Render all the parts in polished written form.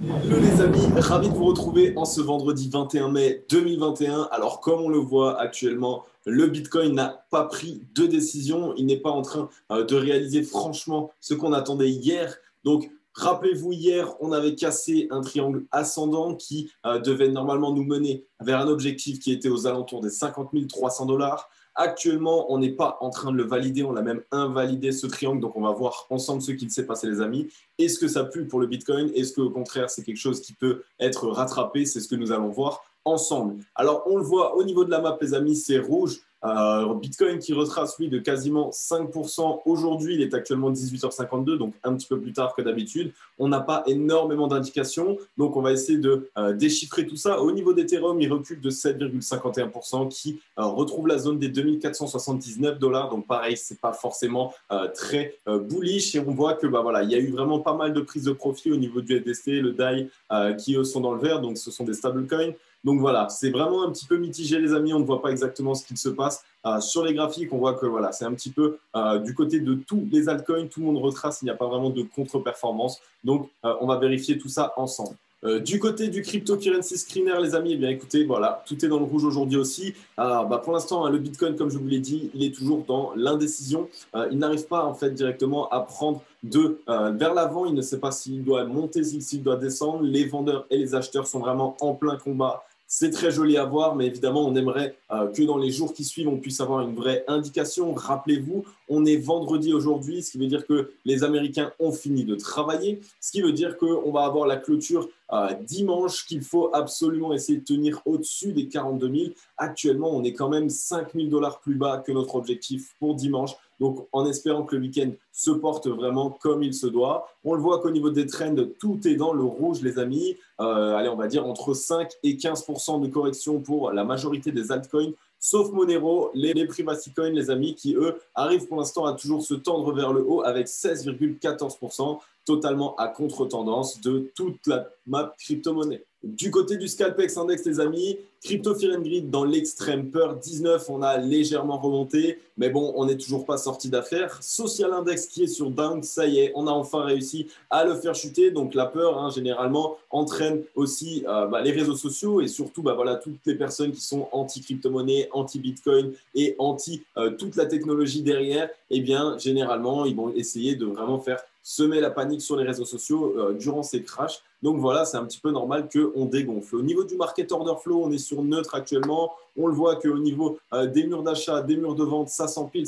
Hello les amis, ravi de vous retrouver en ce vendredi 21 mai 2021. Alors comme on le voit actuellement, le Bitcoin n'a pas pris de décision. Il n'est pas en train de réaliser franchement ce qu'on attendait hier. Donc rappelez-vous, hier, on avait cassé un triangle ascendant qui devait normalement nous mener vers un objectif qui était aux alentours des 50 300 dollars. Actuellement, on n'est pas en train de le valider, on l'a même invalidé ce triangle, donc on va voir ensemble ce qu'il s'est passé les amis. Est-ce que ça pue pour le Bitcoin? Est-ce qu'au contraire, c'est quelque chose qui peut être rattrapé? C'est ce que nous allons voir ensemble. Alors, on le voit au niveau de la map, les amis, c'est rouge. Bitcoin qui retrace, lui, de quasiment 5%. Aujourd'hui, il est actuellement 18h52, donc un petit peu plus tard que d'habitude. On n'a pas énormément d'indications, donc on va essayer de déchiffrer tout ça. Au niveau d'Ethereum, il recule de 7,51%, qui retrouve la zone des 2479 dollars. Donc pareil, c'est pas forcément très bullish, et on voit que voilà, il y a eu vraiment pas mal de prises de profit au niveau du USDT, le DAI qui eux sont dans le vert, donc ce sont des stablecoins. Donc voilà, c'est vraiment un petit peu mitigé les amis, on ne voit pas exactement ce qu'il se passe. Sur les graphiques, on voit que voilà, c'est un petit peu du côté de tous les altcoins, tout le monde retrace, il n'y a pas vraiment de contre-performance. Donc on va vérifier tout ça ensemble. Du côté du cryptocurrency screener, les amis, eh bien écoutez, voilà, tout est dans le rouge aujourd'hui aussi. Pour l'instant, le Bitcoin, comme je vous l'ai dit, il est toujours dans l'indécision. Il n'arrive pas en fait directement à prendre vers l'avant. Il ne sait pas s'il doit monter, s'il doit descendre. Les vendeurs et les acheteurs sont vraiment en plein combat. C'est très joli à voir, mais évidemment, on aimerait que dans les jours qui suivent, on puisse avoir une vraie indication. Rappelez-vous, on est vendredi aujourd'hui, ce qui veut dire que les Américains ont fini de travailler, ce qui veut dire qu'on va avoir la clôture dimanche, qu'il faut absolument essayer de tenir au-dessus des 42 000. Actuellement, on est quand même 5 000 dollars plus bas que notre objectif pour dimanche. Donc, en espérant que le week-end se porte vraiment comme il se doit. On le voit qu'au niveau des trends, tout est dans le rouge, les amis. Allez, on va dire entre 5 et 15% de correction pour la majorité des altcoins, sauf Monero, les privacy coins, les amis, qui, eux, arrivent pour l'instant à toujours se tendre vers le haut avec 16,14%, totalement à contre-tendance de toute la map crypto-monnaie. Du côté du Scalpex Index, les amis, Crypto Fear and Greed dans l'extrême peur 19, on a légèrement remonté, mais bon, on n'est toujours pas sorti d'affaire. Social Index qui est sur down, ça y est, on a enfin réussi à le faire chuter. Donc la peur, généralement, entraîne aussi les réseaux sociaux et surtout voilà, toutes les personnes qui sont anti-crypto-monnaie, anti-Bitcoin et anti toute la technologie derrière. Eh bien, généralement, ils vont essayer de vraiment faire semer la panique sur les réseaux sociaux durant ces crashs. Donc voilà, c'est un petit peu normal qu'on dégonfle. Au niveau du market order flow, on est sur neutre actuellement. On le voit qu'au niveau des murs d'achat, des murs de vente, ça s'empile,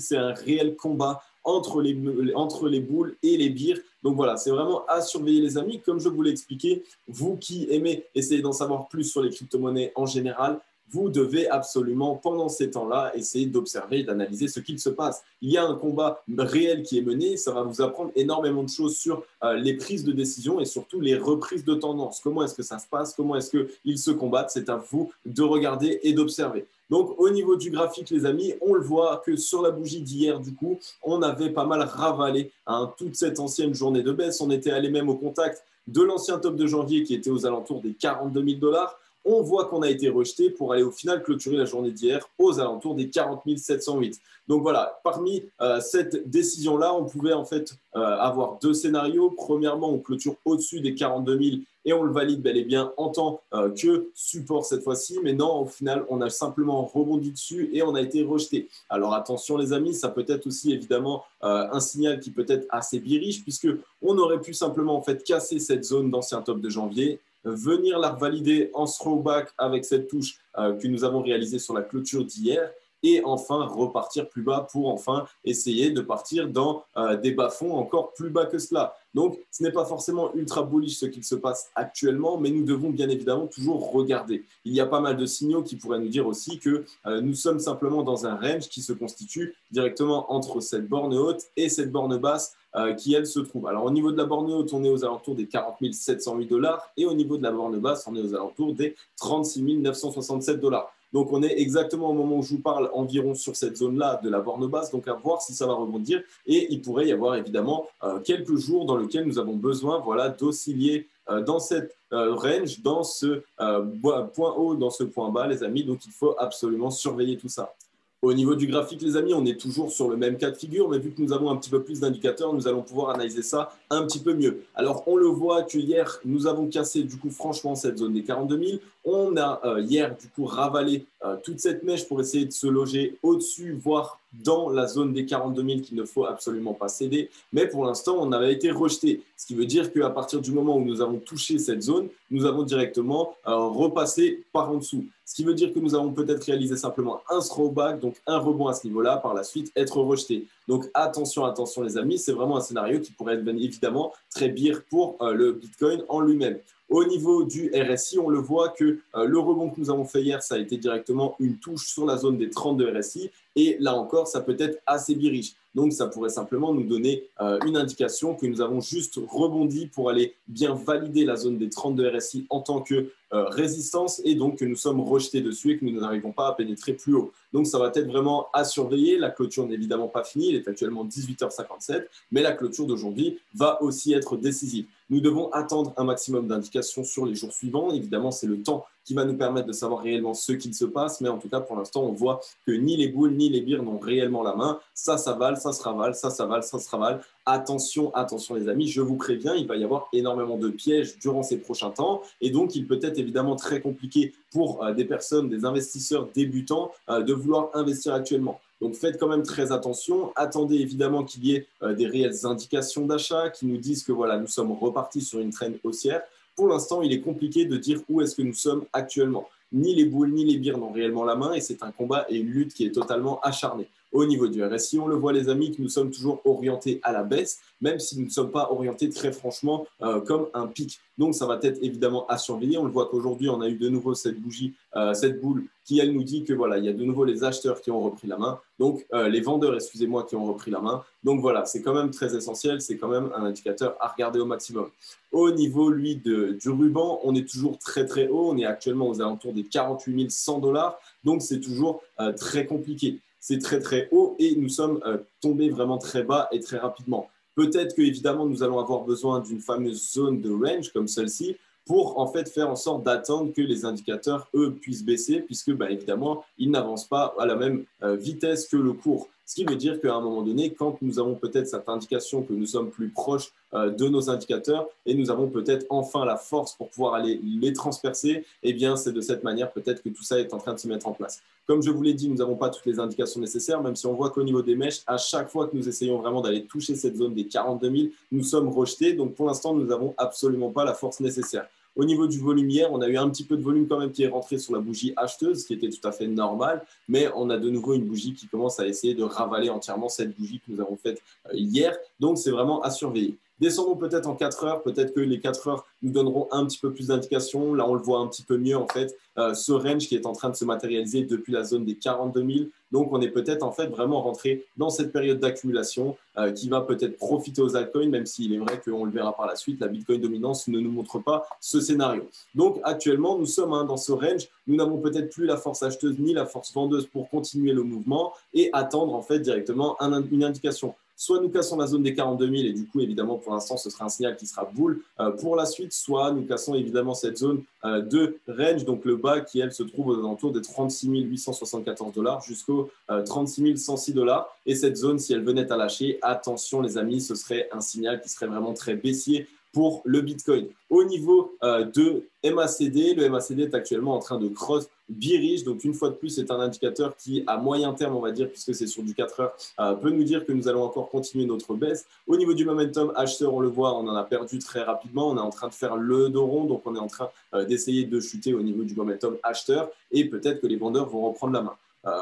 c'est un réel combat entre les boules et les birs. Donc voilà, c'est vraiment à surveiller les amis. Comme je vous l'ai expliqué, vous qui aimez essayer d'en savoir plus sur les crypto-monnaies en général, vous devez absolument, pendant ces temps-là, essayer d'observer et d'analyser ce qu'il se passe. Il y a un combat réel qui est mené, ça va vous apprendre énormément de choses sur les prises de décision et surtout les reprises de tendance. Comment est-ce que ça se passe? Comment est-ce qu'ils se combattent? C'est à vous de regarder et d'observer. Donc, au niveau du graphique, les amis, on le voit que sur la bougie d'hier, du coup, on avait pas mal ravalé toute cette ancienne journée de baisse. On était allé même au contact de l'ancien top de janvier qui était aux alentours des 42 000 dollars. On voit qu'on a été rejeté pour aller au final clôturer la journée d'hier aux alentours des 40 708. Donc voilà, parmi cette décision-là, on pouvait en fait avoir deux scénarios. Premièrement, on clôture au-dessus des 42 000 et on le valide bel et bien en tant que support cette fois-ci. Mais non, au final, on a simplement rebondi dessus et on a été rejeté. Alors attention les amis, ça peut être aussi évidemment un signal qui peut être assez bearish puisque on aurait pu simplement en fait casser cette zone d'ancien top de janvier, venir la revalider en throwback avec cette touche que nous avons réalisée sur la clôture d'hier et enfin repartir plus bas pour enfin essayer de partir dans des bas-fonds encore plus bas que cela. Donc, ce n'est pas forcément ultra bullish ce qu'il se passe actuellement, mais nous devons bien évidemment toujours regarder. Il y a pas mal de signaux qui pourraient nous dire aussi que nous sommes simplement dans un range qui se constitue directement entre cette borne haute et cette borne basse qui, elle, se trouve. Alors, au niveau de la borne haute, on est aux alentours des 40 708 dollars et au niveau de la borne basse, on est aux alentours des 36 967 dollars. Donc, on est exactement au moment où je vous parle environ sur cette zone-là de la borne basse. Donc, à voir si ça va rebondir. Et il pourrait y avoir évidemment quelques jours dans lesquels nous avons besoin d'osciller dans cette range, dans ce point haut, dans ce point bas, les amis. Donc, il faut absolument surveiller tout ça. Au niveau du graphique, les amis, on est toujours sur le même cas de figure, mais vu que nous avons un petit peu plus d'indicateurs, nous allons pouvoir analyser ça un petit peu mieux. Alors, on le voit que hier, nous avons cassé du coup franchement cette zone des 42 000. On a hier du coup ravalé toute cette mèche pour essayer de se loger au-dessus, voire dans la zone des 42 000 qu'il ne faut absolument pas céder. Mais pour l'instant, on avait été rejeté. Ce qui veut dire qu'à partir du moment où nous avons touché cette zone, nous avons directement repassé par en dessous. Ce qui veut dire que nous avons peut-être réalisé simplement un throwback, donc un rebond à ce niveau-là, par la suite être rejeté. Donc attention, attention les amis, c'est vraiment un scénario qui pourrait être bien évidemment très pire pour le Bitcoin en lui-même. Au niveau du RSI, on le voit que le rebond que nous avons fait hier, ça a été directement une touche sur la zone des 30 de RSI. Et là encore, ça peut être assez bearish. Donc, ça pourrait simplement nous donner une indication que nous avons juste rebondi pour aller bien valider la zone des 30 de RSI en tant que résistance et donc que nous sommes rejetés dessus et que nous n'arrivons pas à pénétrer plus haut. Donc, ça va être vraiment à surveiller. La clôture n'est évidemment pas finie. Il est actuellement 18h57, mais la clôture d'aujourd'hui va aussi être décisive. Nous devons attendre un maximum d'indications sur les jours suivants. Évidemment, c'est le temps qui va nous permettre de savoir réellement ce qu'il se passe. Mais en tout cas, pour l'instant, on voit que ni les boules ni les bières n'ont réellement la main. Ça s'avale, ça se ravale, ça s'avale, ça se ravale. Attention, attention les amis, je vous préviens, il va y avoir énormément de pièges durant ces prochains temps. Et donc, il peut être évidemment très compliqué pour des personnes, des investisseurs débutants de vouloir investir actuellement. Donc faites quand même très attention. Attendez évidemment qu'il y ait des réelles indications d'achat qui nous disent que voilà, nous sommes repartis sur une traîne haussière. Pour l'instant, il est compliqué de dire où est-ce que nous sommes actuellement. Ni les boules ni les bières n'ont réellement la main et c'est un combat et une lutte qui est totalement acharnée. Au niveau du RSI, on le voit les amis que nous sommes toujours orientés à la baisse, même si nous ne sommes pas orientés très franchement comme un pic. Donc ça va être évidemment à surveiller. On le voit qu'aujourd'hui, on a eu de nouveau cette bougie, cette boule qui, elle, nous dit que voilà, il y a de nouveau les acheteurs qui ont repris la main, donc les vendeurs, excusez-moi, qui ont repris la main. Donc voilà, c'est quand même très essentiel, c'est quand même un indicateur à regarder au maximum. Au niveau, lui, du ruban, on est toujours très très haut. On est actuellement aux alentours des 48 100 $. Donc c'est toujours très compliqué. C'est très très haut et nous sommes tombés vraiment très bas et très rapidement. Peut-être que évidemment nous allons avoir besoin d'une fameuse zone de range comme celle-ci pour en fait faire en sorte d'attendre que les indicateurs eux puissent baisser puisque évidemment ils n'avancent pas à la même vitesse que le cours. Ce qui veut dire qu'à un moment donné, quand nous avons peut-être cette indication que nous sommes plus proches de nos indicateurs et nous avons peut-être enfin la force pour pouvoir aller les transpercer, eh bien c'est de cette manière peut-être que tout ça est en train de se mettre en place. Comme je vous l'ai dit, nous n'avons pas toutes les indications nécessaires, même si on voit qu'au niveau des mèches, à chaque fois que nous essayons vraiment d'aller toucher cette zone des 42 000, nous sommes rejetés. Donc pour l'instant, nous n'avons absolument pas la force nécessaire. Au niveau du volume hier, on a eu un petit peu de volume quand même qui est rentré sur la bougie acheteuse, ce qui était tout à fait normal, mais on a de nouveau une bougie qui commence à essayer de ravaler entièrement cette bougie que nous avons faite hier. Donc c'est vraiment à surveiller. Descendons peut-être en 4 heures, peut-être que les 4 heures nous donneront un petit peu plus d'indications. Là, on le voit un petit peu mieux en fait, ce range qui est en train de se matérialiser depuis la zone des 42 000. Donc, on est peut-être en fait vraiment rentré dans cette période d'accumulation qui va peut-être profiter aux altcoins, même s'il est vrai qu'on le verra par la suite, la Bitcoin dominance ne nous montre pas ce scénario. Donc, actuellement, nous sommes dans ce range. Nous n'avons peut-être plus la force acheteuse ni la force vendeuse pour continuer le mouvement et attendre en fait directement une indication. Soit nous cassons la zone des 42 000 et du coup, évidemment, pour l'instant, ce sera un signal qui sera boule pour la suite. Soit nous cassons évidemment cette zone de range, donc le bas qui, elle, se trouve aux alentours des 36 874 $ jusqu'aux 36 106 $. Et cette zone, si elle venait à lâcher, attention les amis, ce serait un signal qui serait vraiment très baissier pour le Bitcoin. Au niveau de MACD, le MACD est actuellement en train de cross bearish. Donc, une fois de plus, c'est un indicateur qui, à moyen terme, on va dire, puisque c'est sur du 4 heures, peut nous dire que nous allons encore continuer notre baisse. Au niveau du momentum acheteur, on le voit, on en a perdu très rapidement. On est en train de faire le dos rond. Donc, on est en train d'essayer de chuter au niveau du momentum acheteur. Et peut-être que les vendeurs vont reprendre la main.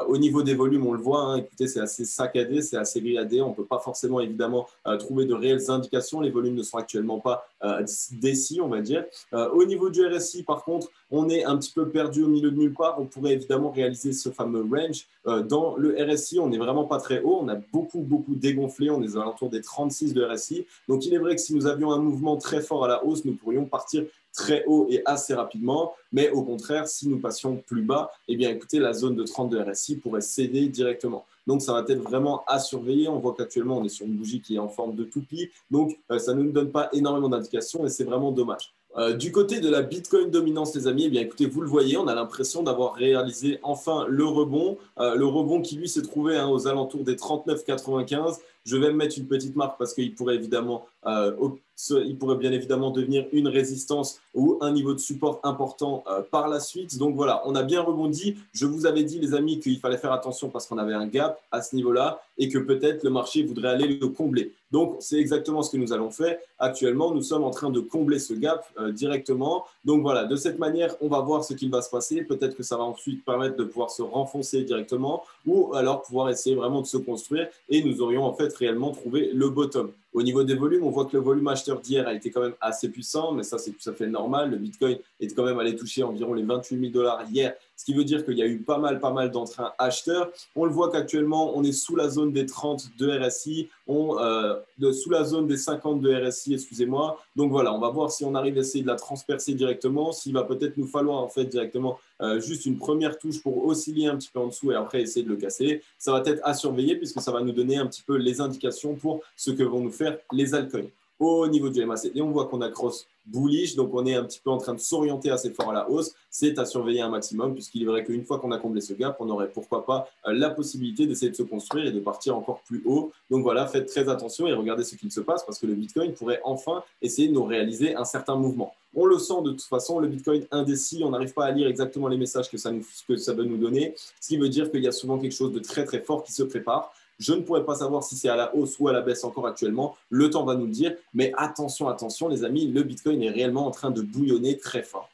Au niveau des volumes, on le voit, écoutez, c'est assez saccadé, c'est assez gradé. On ne peut pas forcément, évidemment, trouver de réelles indications. Les volumes ne sont actuellement pas décis, on va dire. Au niveau du RSI, par contre, on est un petit peu perdu au milieu de nulle part. On pourrait évidemment réaliser ce fameux range. Dans le RSI, on n'est vraiment pas très haut. On a beaucoup dégonflé. On est aux alentours des 36 de RSI. Donc, il est vrai que si nous avions un mouvement très fort à la hausse, nous pourrions partir très haut et assez rapidement, mais au contraire, si nous passions plus bas, eh bien écoutez, la zone de 30 de RSI pourrait céder directement. Donc ça va être vraiment à surveiller. On voit qu'actuellement, on est sur une bougie qui est en forme de toupie, donc ça ne nous donne pas énormément d'indications et c'est vraiment dommage. Du côté de la Bitcoin dominance, les amis, eh bien, écoutez, vous le voyez, on a l'impression d'avoir réalisé enfin le rebond qui lui s'est trouvé aux alentours des 39,95. Je vais me mettre une petite marque parce qu'il pourrait évidemment, il pourrait bien évidemment devenir une résistance ou un niveau de support important par la suite. Donc voilà, on a bien rebondi. Je vous avais dit, les amis, qu'il fallait faire attention parce qu'on avait un gap à ce niveau-là et que peut-être le marché voudrait aller le combler. Donc c'est exactement ce que nous allons faire. Actuellement, nous sommes en train de combler ce gap directement. Donc voilà, de cette manière, on va voir ce qu'il va se passer. Peut-être que ça va ensuite permettre de pouvoir se renfoncer directement ou alors pouvoir essayer vraiment de se construire et nous aurions en fait réellement trouvé le bottom. Au niveau des volumes, on voit que le volume acheteur d'hier a été quand même assez puissant, mais ça, c'est tout à fait normal. Le Bitcoin est quand même allé toucher environ les 28 000 $ hier, ce qui veut dire qu'il y a eu pas mal d'entrains acheteurs. On le voit qu'actuellement, on est sous la zone des 30 de RSI, sous la zone des 50 de RSI, excusez-moi. Donc voilà, on va voir si on arrive à essayer de la transpercer directement, s'il va peut-être nous falloir en fait directement juste une première touche pour osciller un petit peu en dessous et après essayer de le casser. Ça va être à surveiller puisque ça va nous donner un petit peu les indications pour ce que vont nous faire les altcoins. Au niveau du MACD, on voit qu'on a cross bullish, donc on est un petit peu en train de s'orienter assez fort à la hausse. C'est à surveiller un maximum, puisqu'il est vrai qu'une fois qu'on a comblé ce gap, on aurait pourquoi pas la possibilité d'essayer de se construire et de partir encore plus haut. Donc voilà, faites très attention et regardez ce qu'il se passe, parce que le Bitcoin pourrait enfin essayer de nous réaliser un certain mouvement. On le sent de toute façon, le Bitcoin indécis, on n'arrive pas à lire exactement les messages que ça veut nous donner, ce qui veut dire qu'il y a souvent quelque chose de très très fort qui se prépare. Je ne pourrais pas savoir si c'est à la hausse ou à la baisse encore actuellement. Le temps va nous le dire. Mais attention, attention, les amis, le Bitcoin est réellement en train de bouillonner très fort.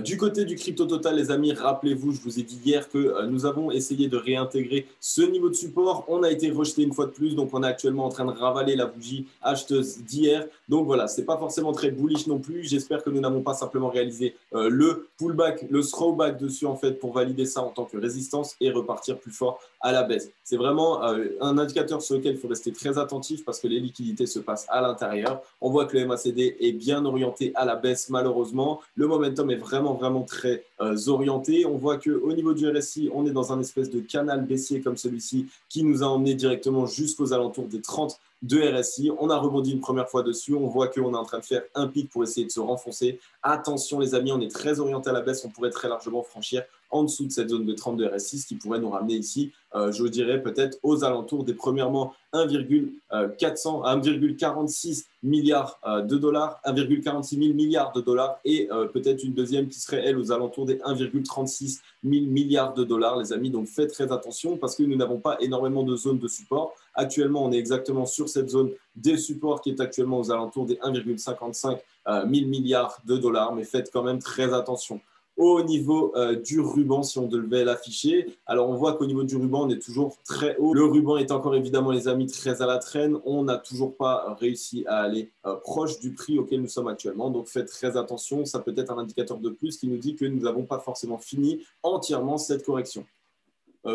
Du côté du crypto total, les amis, rappelez-vous, je vous ai dit hier que nous avons essayé de réintégrer ce niveau de support. On a été rejeté une fois de plus, donc on est actuellement en train de ravaler la bougie acheteuse d'hier. Donc voilà, ce n'est pas forcément très bullish non plus. J'espère que nous n'avons pas simplement réalisé le pullback, le throwback dessus en fait pour valider ça en tant que résistance et repartir plus fort à la baisse. C'est vraiment un indicateur sur lequel il faut rester très attentif parce que les liquidités se passent à l'intérieur. On voit que le MACD est bien orienté à la baisse malheureusement. Le momentum est vraiment très orienté. On voit qu'au niveau du RSI, on est dans un espèce de canal baissier comme celui-ci qui nous a emmené directement jusqu'aux alentours des 30 de RSI. On a rebondi une première fois dessus. On voit qu'on est en train de faire un pic pour essayer de se renfoncer. Attention les amis, on est très orienté à la baisse. On pourrait très largement franchir en dessous de cette zone de 30 de RSI, ce qui pourrait nous ramener ici, je dirais peut-être aux alentours des premièrement 1,46 milliards de dollars, 1,46 000 milliards de dollars et peut-être une deuxième qui serait elle aux alentours des 1,36 000 milliards de dollars, les amis. Donc faites très attention parce que nous n'avons pas énormément de zones de support. Actuellement, on est exactement sur cette zone des supports qui est actuellement aux alentours des 1,55 000 milliards de dollars, mais faites quand même très attention. Au niveau du ruban, si on devait l'afficher, alors on voit qu'au niveau du ruban, on est toujours très haut. Le ruban est encore évidemment, les amis, très à la traîne. On n'a toujours pas réussi à aller proche du prix auquel nous sommes actuellement. Donc faites très attention, ça peut être un indicateur de plus qui nous dit que nous n'avons pas forcément fini entièrement cette correction.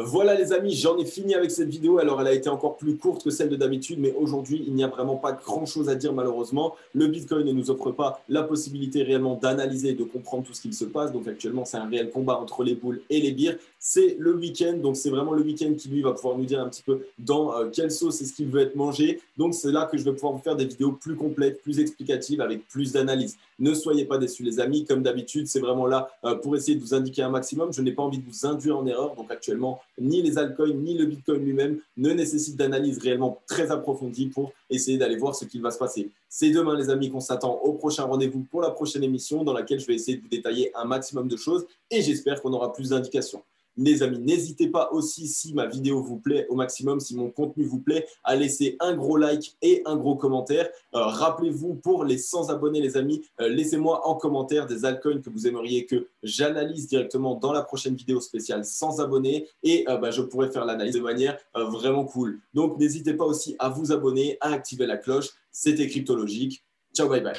Voilà les amis, j'en ai fini avec cette vidéo. Alors elle a été encore plus courte que celle de d'habitude, mais aujourd'hui il n'y a vraiment pas grand chose à dire malheureusement. Le Bitcoin ne nous offre pas la possibilité réellement d'analyser et de comprendre tout ce qu'il se passe. Donc actuellement c'est un réel combat entre les bulls et les bears. C'est le week-end, donc c'est vraiment le week-end qui lui va pouvoir nous dire un petit peu dans quelle sauce est-ce qu'il veut être mangé. Donc c'est là que je vais pouvoir vous faire des vidéos plus complètes, plus explicatives, avec plus d'analyse. Ne soyez pas déçus les amis, comme d'habitude, c'est vraiment là pour essayer de vous indiquer un maximum. Je n'ai pas envie de vous induire en erreur, donc actuellement, ni les altcoins, ni le Bitcoin lui-même ne nécessitent d'analyse réellement très approfondie pour essayer d'aller voir ce qu'il va se passer. C'est demain les amis qu'on s'attend au prochain rendez-vous pour la prochaine émission dans laquelle je vais essayer de vous détailler un maximum de choses et j'espère qu'on aura plus d'indications. Les amis, n'hésitez pas aussi, si ma vidéo vous plaît au maximum, si mon contenu vous plaît, à laisser un gros like et un gros commentaire. Rappelez-vous, pour les 100 abonnés, les amis, laissez-moi en commentaire des altcoins que vous aimeriez que j'analyse directement dans la prochaine vidéo spéciale 100 abonnés et je pourrais faire l'analyse de manière vraiment cool. Donc, n'hésitez pas aussi à vous abonner, à activer la cloche. C'était Cryptologique. Ciao, bye bye.